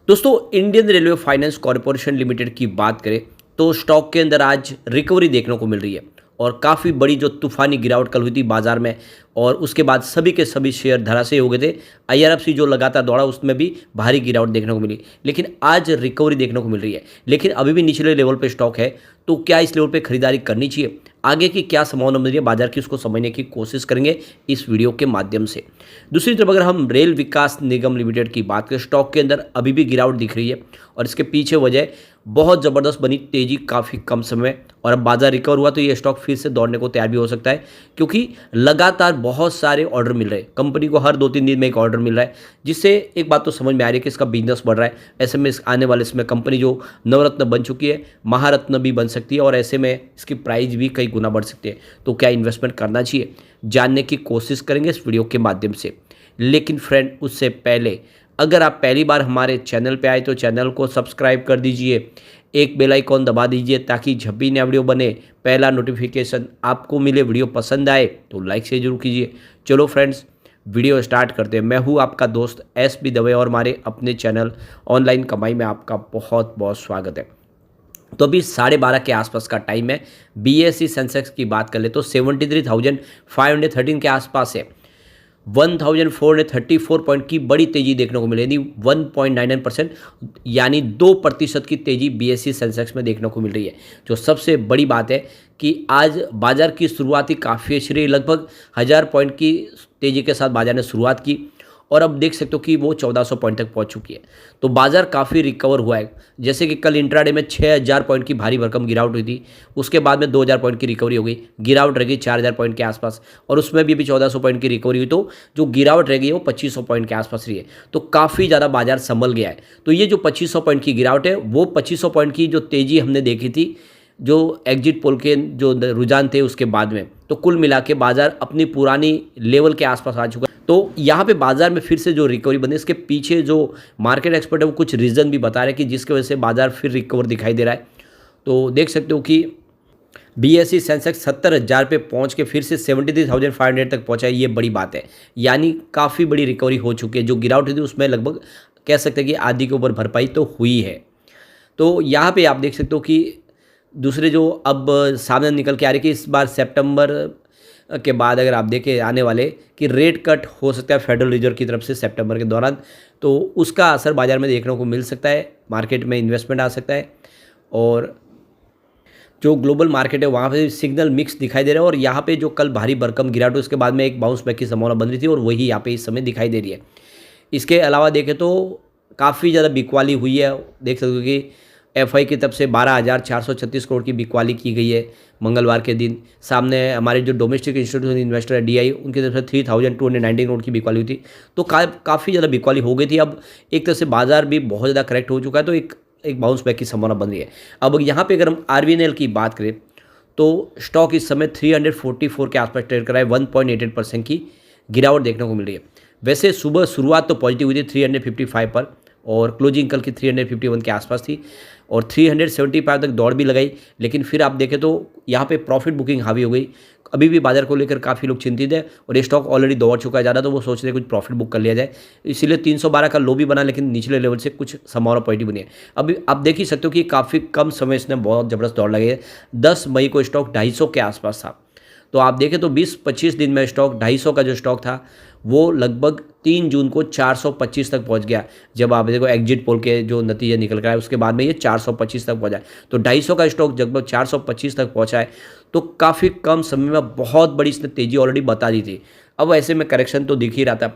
दोस्तों, Indian railway finance corporation limited की बात करें तो स्टॉक के अंदर आज रिकवरी देखने को मिल रही है और काफ़ी बड़ी जो तूफानी गिरावट कल हुई थी बाजार में और उसके बाद सभी के सभी शेयर धराशायी हो गए थे। आईआरएफसी जो लगातार दौड़ा उसमें भी भारी गिरावट देखने को मिली, लेकिन आज रिकवरी देखने को मिल रही है। लेकिन अभी भी निचले लेवल पे स्टॉक है, तो क्या इस लेवल पे खरीदारी करनी चाहिए? आगे की क्या संभावना मिल रही है बाजार की, उसको समझने की कोशिश करेंगे इस वीडियो के माध्यम से। दूसरी तरफ अगर हम रेल विकास निगम लिमिटेड की बात करें, स्टॉक के अंदर अभी भी गिरावट दिख रही है और इसके पीछे वजह बहुत ज़बरदस्त बनी तेज़ी काफ़ी कम समय और अब बाजार रिकवर हुआ तो ये स्टॉक फिर से दौड़ने को तैयार भी हो सकता है, क्योंकि लगातार बहुत सारे ऑर्डर मिल रहे हैं। कंपनी को हर 2-3 दिन में एक ऑर्डर मिल रहा है, जिससे एक बात तो समझ में आ रही है कि इसका बिजनेस बढ़ रहा है। ऐसे में आने वाले इसमें कंपनी जो नवरत्न बन चुकी है, महारत्न भी बन सकती है और ऐसे में इसकी प्राइस भी कई गुना बढ़ सकती है। तो क्या इन्वेस्टमेंट करना चाहिए, जानने की कोशिश करेंगे इस वीडियो के माध्यम से। लेकिन फ्रेंड, उससे पहले अगर आप पहली बार हमारे चैनल पे आए तो चैनल को सब्सक्राइब कर दीजिए, एक बेल आइकॉन दबा दीजिए ताकि जब भी नया वीडियो बने पहला नोटिफिकेशन आपको मिले। वीडियो पसंद आए तो लाइक से जरूर कीजिए। चलो फ्रेंड्स, वीडियो स्टार्ट करते हैं। मैं हूँ आपका दोस्त एस बी दवे और हमारे अपने चैनल ऑनलाइन कमाई में आपका बहुत बहुत स्वागत है। तो अभी 12:30 के आसपास का टाइम है। बीएसई सेंसेक्स की बात कर ले तो 73,513 के आसपास है। 1434 पॉइंट की बड़ी तेजी देखने को मिलेगी, 1.99%, यानी 2% की तेजी बीएसई सेंसेक्स में देखने को मिल रही है। जो सबसे बड़ी बात है कि आज बाजार की शुरुआत ही काफ़ी अच्छी रही, लगभग 1000 पॉइंट की तेजी के साथ बाजार ने शुरुआत की और अब देख सकते हो कि वो 1400 पॉइंट तक पहुंच चुकी है। तो बाजार काफ़ी रिकवर हुआ है। जैसे कि कल इंट्राडे में 6000 पॉइंट की भारी भरकम गिरावट हुई थी, उसके बाद में 2000 पॉइंट की रिकवरी हो गई, गिरावट रह गई 4000 पॉइंट के आसपास और उसमें भी अभी 1400 पॉइंट की रिकवरी हुई। तो जो गिरावट रह गई है वो 2500 पॉइंट के आसपास रही है। तो काफ़ी ज़्यादा बाजार संभल गया है। तो ये जो 2500 पॉइंट की गिरावट है, वो 2500 पॉइंट की जो तेज़ी हमने देखी थी, जो एग्जिट पोल के जो रुझान थे उसके बाद में, तो कुल मिला के बाजार अपनी पुरानी लेवल के आसपास आ चुका है। तो यहाँ पे बाजार में फिर से जो रिकवरी बनी, इसके पीछे जो मार्केट एक्सपर्ट है वो कुछ रीज़न भी बता रहे हैं कि जिसकी वजह से बाजार फिर रिकवर दिखाई दे रहा है। तो देख सकते हो कि बीएसई सेंसेक्स 70,000 पे पहुँच के फिर से 73,500 तक पहुँचा है। ये बड़ी बात है, यानी काफ़ी बड़ी रिकवरी हो चुकी है। जो गिरावट थी उसमें लगभग कह सकते हैं कि आधी के ऊपर भरपाई तो हुई है। तो यहाँ पे आप देख सकते हो कि दूसरे जो अब सामने निकल के आ रही है कि इस बार सितंबर के बाद अगर आप देखें आने वाले कि रेट कट हो सकता है फेडरल रिजर्व की तरफ से सितंबर के दौरान, तो उसका असर बाजार में देखने को मिल सकता है। मार्केट में इन्वेस्टमेंट आ सकता है और जो ग्लोबल मार्केट है वहाँ पे सिग्नल मिक्स दिखाई दे रहा है और यहाँ पे जो कल भारी भरकम गिरावट हुई उसके बाद में एक बाउंस बैक की संभावना बन रही थी और वही यहाँ पे इस समय दिखाई दे रही है। इसके अलावा देखें तो काफ़ी ज़्यादा बिकवाली हुई है। देख सकते हो कि एफआई की तरफ से 12,436 करोड़ की बिकवाली की गई है मंगलवार के दिन। सामने हमारे जो डोमेस्टिक इंस्टीट्यूशन इन्वेस्टर है डीआई, उनकी तरफ से 3,219 करोड़ की बिकवाली हुई थी। तो काफ़ी ज़्यादा बिकवाली हो गई थी। अब एक तरह से बाजार भी बहुत ज़्यादा करेक्ट हो चुका है, तो एक बाउंस बैक की संभावना बन रही है। अब यहाँ पे अगर हम आरबीएनएल की बात करें तो स्टॉक इस समय 344 के आसपास ट्रेड कर रहा है, 1.88% की गिरावट देखने को मिल रही है। वैसे सुबह शुरुआत तो पॉजिटिव हुई थी 355 पर और क्लोजिंग कल की 351 के आसपास थी और 375 तक दौड़ भी लगाई, लेकिन फिर आप देखें तो यहाँ पे प्रॉफिट बुकिंग हावी हो गई। अभी भी बाजार को लेकर काफ़ी लोग चिंतित है और ये स्टॉक ऑलरेडी दौड़ चुका है ज़्यादा, तो वो सोच रहे हैं कुछ प्रॉफिट बुक कर लिया जाए। इसीलिए 312 का लो भी बना, लेकिन निचले लेवल से कुछ संभावना पॉजिटिव बनी है। अभी आप देख ही सकते हो कि काफ़ी कम समय इसने बहुत ज़बरदस्त दौड़ लगाई है। 10 मई को स्टॉक 250 के आसपास था, तो आप देखें तो 20-25 दिन में स्टॉक 250 का जो स्टॉक था वो लगभग 3 जून को 425 तक पहुंच गया। जब आप देखो एग्जिट पोल के जो नतीजे निकल कर आए उसके बाद में ये 425 तक पहुंचा है। तो 250 का स्टॉक लगभग 425 तक पहुंचा है। तो काफ़ी कम समय में बहुत बड़ी इसने तेज़ी ऑलरेडी बता दी थी। अब ऐसे में करेक्शन तो दिख ही रहा था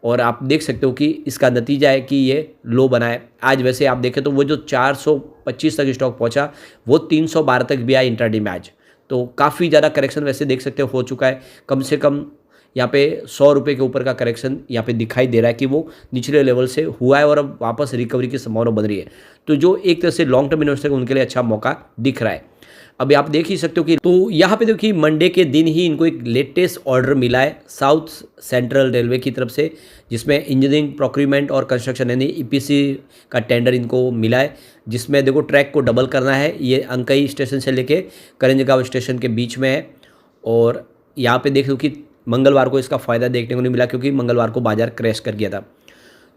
और आप देख सकते हो कि इसका नतीजा है कि ये लो बना है। आज वैसे आप देखें तो वो जो 425 तक स्टॉक पहुँचा वो 312 तक भी आया इंट्राडे में आज। तो काफ़ी ज़्यादा करेक्शन वैसे देख सकते हो चुका है। कम से कम यहाँ पे 100 रुपये के ऊपर का करेक्शन यहाँ पे दिखाई दे रहा है कि वो निचले लेवल से हुआ है और अब वापस रिकवरी की संभावना बन रही है। तो जो एक तरह से लॉन्ग टर्म इन्वेस्टर उनके लिए अच्छा मौका दिख रहा है। अभी आप देख ही सकते हो कि तो यहाँ पे देखिए मंडे के दिन ही इनको एक लेटेस्ट ऑर्डर मिला है साउथ सेंट्रल रेलवे की तरफ से, जिसमें इंजीनियरिंग प्रोक्यूरमेंट और कंस्ट्रक्शन यानी ईपीसी का टेंडर इनको मिला है, जिसमें देखो ट्रैक को डबल करना है। ये अंकई स्टेशन से लेके करेंजगांव स्टेशन के बीच में है और यहाँ पे देख लो कि मंगलवार को इसका फ़ायदा देखने को नहीं मिला क्योंकि मंगलवार को बाजार क्रैश कर गया था।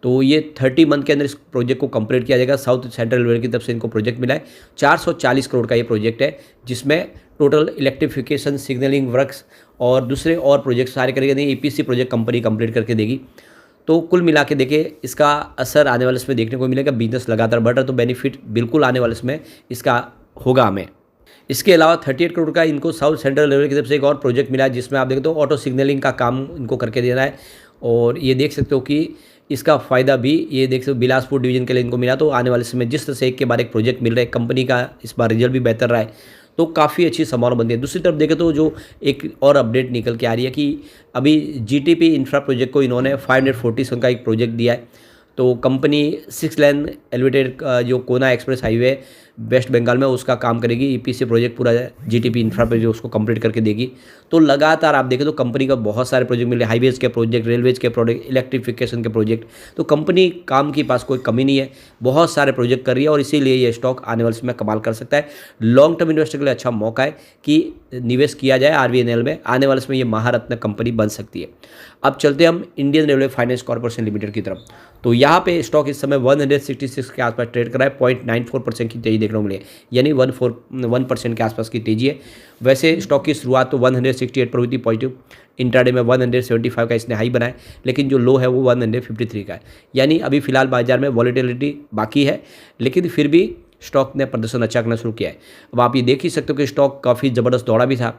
तो ये 30 मंथ के अंदर इस प्रोजेक्ट को कंप्लीट किया जाएगा। साउथ सेंट्रल रेलवे की तरफ से इनको प्रोजेक्ट मिला है। 440 करोड़ का ये प्रोजेक्ट है, जिसमें टोटल इलेक्ट्रिफिकेशन, सिग्नलिंग वर्क्स और दूसरे और प्रोजेक्ट सारे करेंगे। नहीं, EPC प्रोजेक्ट कंपनी कंप्लीट करके देगी। तो कुल मिला के देखिए इसका असर आने वाले समय देखने को मिलेगा। बिजनेस लगातार बढ़ रहा है, तो बेनिफिट बिल्कुल आने वाले समय इसका होगा हमें। इसके अलावा 38 करोड़ का इनको साउथ सेंट्रल रेलवे की तरफ से एक और प्रोजेक्ट मिला है, जिसमें आप देखते हो ऑटो सिग्नलिंग का काम इनको करके देना है। और ये देख सकते हो कि इसका फ़ायदा भी ये देख सकते हो बिलासपुर डिवीजन के लिए इनको मिला। तो आने वाले समय जिस तरह से एक के बाद एक प्रोजेक्ट मिल रहे हैं, कंपनी का इस बार रिजल्ट भी बेहतर रहा है, तो काफ़ी अच्छी संभावना बनती है। दूसरी तरफ देखें तो जो एक और अपडेट निकल के आ रही है कि अभी GTP इंफ्रा प्रोजेक्ट को इन्होंने 547 का एक प्रोजेक्ट दिया है। तो कंपनी 6 लेन एलिवेटेड जो कोना एक्सप्रेस हाईवे वेस्ट बंगाल में उसका काम करेगी। EPC प्रोजेक्ट पूरा GTP इंफ्रा पे जो उसको कंप्लीट करके देगी। तो लगातार आप देखें तो कंपनी का बहुत सारे प्रोजेक्ट मिले, हाईवेज़ के प्रोजेक्ट, रेलवेज़ के प्रोजेक्ट, इलेक्ट्रिफिकेशन के प्रोजेक्ट। तो कंपनी काम के पास कोई कमी नहीं है, बहुत सारे प्रोजेक्ट कर रही है और इसीलिए ये स्टॉक आने वाले समय कमाल कर सकता है। लॉन्ग टर्म इन्वेस्टर के लिए अच्छा मौका है कि निवेश किया जाए RVNL में। आने वाले समय ये महारत्न कंपनी बन सकती है। अब चलते हम Indian railway finance corporation limited की तरफ। तो यहाँ पे स्टॉक इस समय 166 के आसपास ट्रेड कर रहा है। 0.94% की तेजी देखने को मिली है, यानी 1% के आसपास की तेजी है। वैसे स्टॉक की शुरुआत तो 168 पर हुई थी पॉजिटिव, इंट्राडे में 175 का इसने हाई बनाया, लेकिन जो लो है वो 153 का है। यानी अभी फिलहाल बाजार में वॉलेटिलिटी बाकी है, लेकिन फिर भी स्टॉक ने प्रदर्शन अच्छा करना शुरू किया है। अब आप ये देख ही सकते हो कि स्टॉक काफ़ी ज़बरदस्त दौड़ा भी था।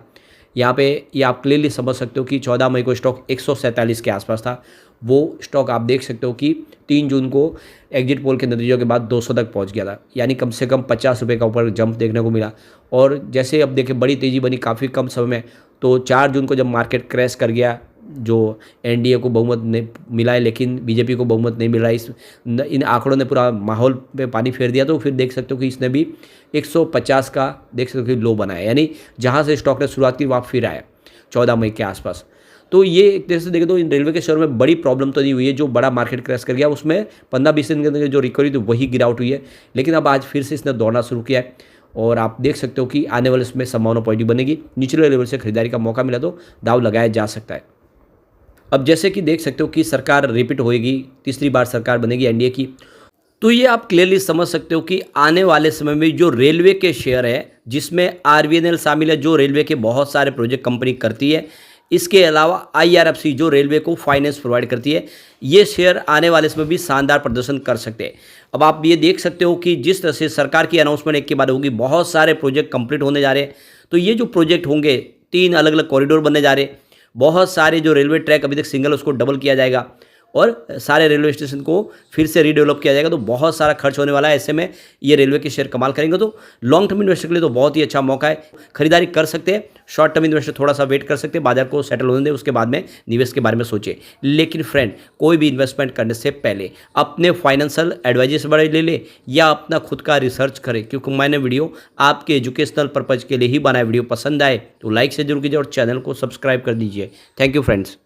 यहाँ पे ये आप क्लियरली समझ सकते हो कि 14 मई को स्टॉक 147 के आसपास था। वो स्टॉक आप देख सकते हो कि 3 जून को एग्जिट पोल के नतीजों के बाद 200 तक पहुंच गया था, यानी कम से कम 50 रुपये का ऊपर जंप देखने को मिला। और जैसे अब देखिए बड़ी तेज़ी बनी काफ़ी कम समय में। तो 4 जून को जब मार्केट क्रैश कर गया, जो NDA को बहुमत नहीं मिला है लेकिन BJP को बहुमत नहीं मिल रहा है, इन आंकड़ों ने पूरा माहौल पे पानी फेर दिया। तो फिर देख सकते हो कि इसने भी 150 का देख सकते हो कि लो बनाया, यानी जहाँ से स्टॉक ने शुरुआत की वहाँ फिर आया 14 मई के आसपास। तो ये एक तरह से देखें तो इन रेलवे के शेयर में बड़ी प्रॉब्लम तो नहीं हुई है। जो बड़ा मार्केट क्रैश कर गया उसमें 15-20 दिन के अंदर जो रिकवरी थी वही गिरावट हुई है, लेकिन अब आज फिर से इसने दौड़ना शुरू किया है। और आप देख सकते हो कि आने वाले इसमें संभावना पॉजिटिव बनेगी। निचले लेवल से खरीदारी का मौका मिला तो दाव लगाया जा सकता है। अब जैसे कि देख सकते हो कि सरकार रिपीट होएगी, तीसरी बार सरकार बनेगी NDA की, तो ये आप क्लियरली समझ सकते हो कि आने वाले समय में जो रेलवे के शेयर है, जिसमें RVNL शामिल है, जो रेलवे के बहुत सारे प्रोजेक्ट कंपनी करती है, इसके अलावा IRFC जो रेलवे को फाइनेंस प्रोवाइड करती है, ये शेयर आने वाले समय भी शानदार प्रदर्शन कर सकते हैं। अब आप ये देख सकते हो कि जिस तरह से सरकार की अनाउंसमेंट एक के बाद होगी, बहुत सारे प्रोजेक्ट कंप्लीट होने जा रहे हैं। तो ये जो प्रोजेक्ट होंगे, 3 अलग अलग कॉरिडोर बनने जा रहे हैं, बहुत सारे जो रेलवे ट्रैक अभी तक सिंगल उसको डबल किया जाएगा और सारे रेलवे स्टेशन को फिर से रीडेवलप किया जाएगा। तो बहुत सारा खर्च होने वाला है। ऐसे में ये रेलवे के शेयर कमाल करेंगे। तो लॉन्ग टर्म इन्वेस्टर के लिए तो बहुत ही अच्छा मौका है, खरीदारी कर सकते हैं। शॉर्ट टर्म इन्वेस्टर थोड़ा सा वेट कर सकते हैं, बाजार को सेटल होने दें, उसके बाद में निवेश के बारे में सोचें। लेकिन फ्रेंड, कोई भी इन्वेस्टमेंट करने से पहले अपने फाइनेंशियल एडवाइजर से बड़े ले ले या अपना खुद का रिसर्च करें, क्योंकि मैंने वीडियो आपके एजुकेशनल पर्पज़ के लिए ही बनाया। वीडियो पसंद आए तो लाइक से जरूर कीजिए और चैनल को सब्सक्राइब कर दीजिए। Thank you friends.